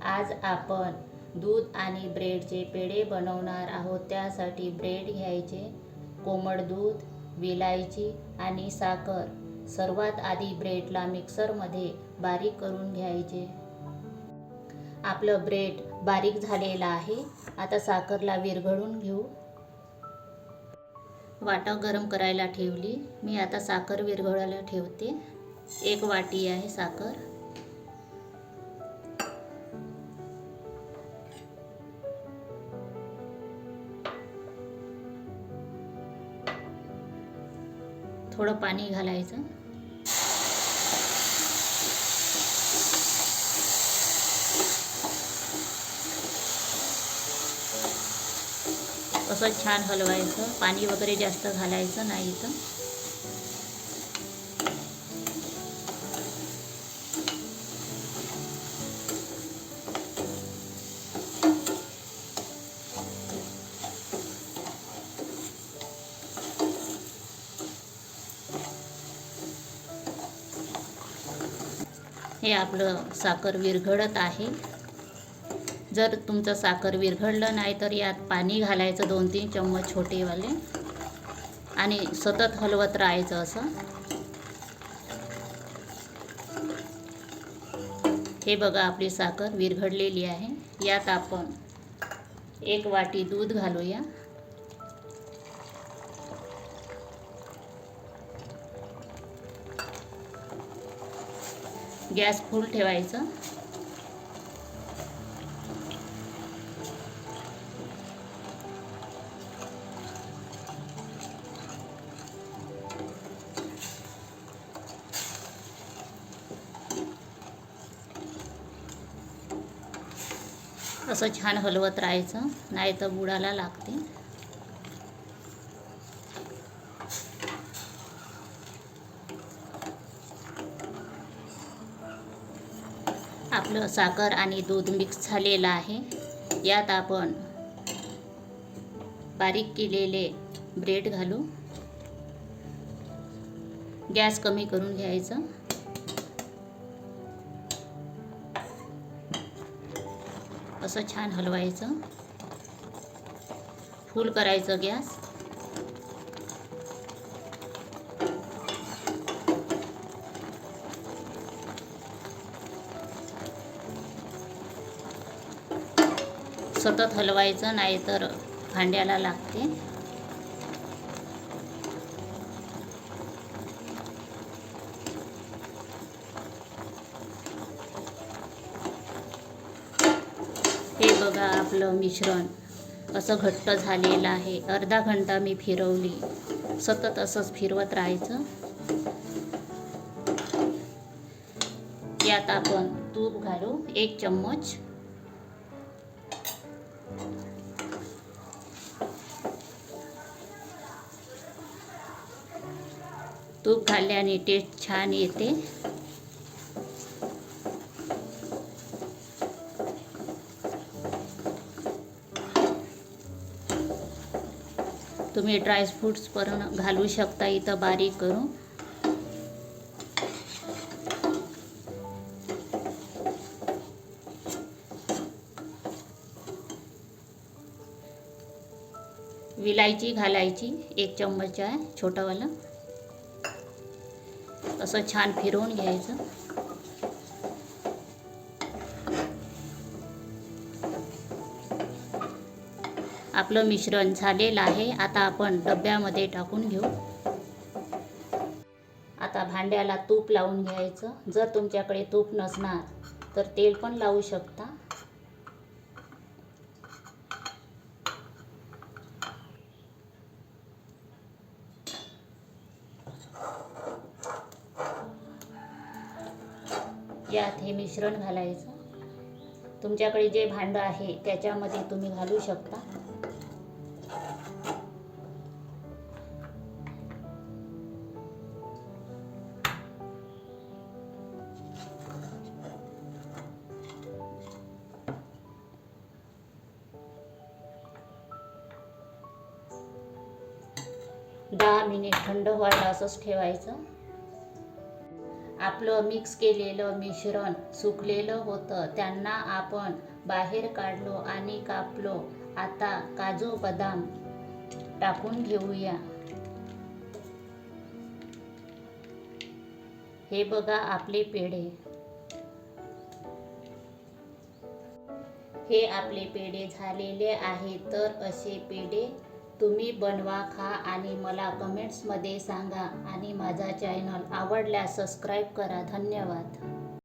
आज आपण दूध आणि ब्रेडचे पेढे बनवणार आहोत। त्यासाठी ब्रेड घ्यायचे, कोमट दूध, विलायची आणि साखर। सर्वात आधी ब्रेडला मिक्सरमध्ये बारीक करून घ्यायचे। आपलं ब्रेड बारीक झालेलं आहे। आता साखरला विरघळून घेऊ। वाटा गरम करायला ठेवली। मी आता साखर विरघळायला ठेवते। 1 वाटी आहे साखर। थोडं पाणी घालायचं। असं छान हलवायचं। पाणी वगैरे जास्त घालायचं नाही तर हे आपलं साखर विरघळत आहे। जर तुमचं साखर विरघळलं नाही तर यात पाणी घालायचं 2-3 चम्मच छोटेवाले आणि सतत हलवत राहायचं असं। हे बघा आपली साखर विरघळलेली आहे। यात आपण 1 वाटी दूध घालूया। गॅस फुल ठेवायचं। असं छान हलवत राहायचं, नाही तर बुडाला लागते। आपलं साखर आणि दूध मिक्स झालेलं आहे। यात आपण बारीक केलेले ब्रेड घालू। गॅस कमी करून घ्यायचं। असं छान हलवायचं। फुल करायचं गॅस। सतत हलवायचं, नाही तर भांड्याला लागते। हे बघा आपलं मिश्रण असं घट्ट झालेलं आहे। अर्धा घंटा मी फिरवली। सतत असंच फिरवत राहायचं। यात आपण तूप घालू 1 चम्मच। तूप घातल्याने टेस्ट छान येते। तुम्ही ड्रायफ्रूट्स पण घालू शकता इथं बारीक करून। विलायची घालायची 1 चम्मच आहे छोटावाला। असं छान फिरवून घ्यायचं। आपलं मिश्रण झालेलं आहे। आता आपण डब्यामध्ये टाकून घेऊ। आता भांड्याला तूप लावून घ्यायचं। जर तुमच्याकडे तूप नसणार तर तेल पण लावू शकता। यात हे मिश्रण घालायचं। तुमच्याकडे जे भांडं आहे त्याच्यामध्ये तुम्ही घालू शकता। दहा मिनिट थंड व्हायला असंच ठेवायचं। आपलं मिक्स केलेलं मिश्रण सुकलेलं होतं. त्यांना आपण बाहेर काढलो आणि कापलो. आता काजू बदाम टाकून घेऊया. हे बघा आपले पेढे. हे आपले पेढे झालेले आहेत. तर असे पेढे तुम्ही बनवा, खा आणि मला कमेंट्समध्ये सांगा. आणि माझा चॅनल आवडल्यास सबस्क्राईब करा. धन्यवाद.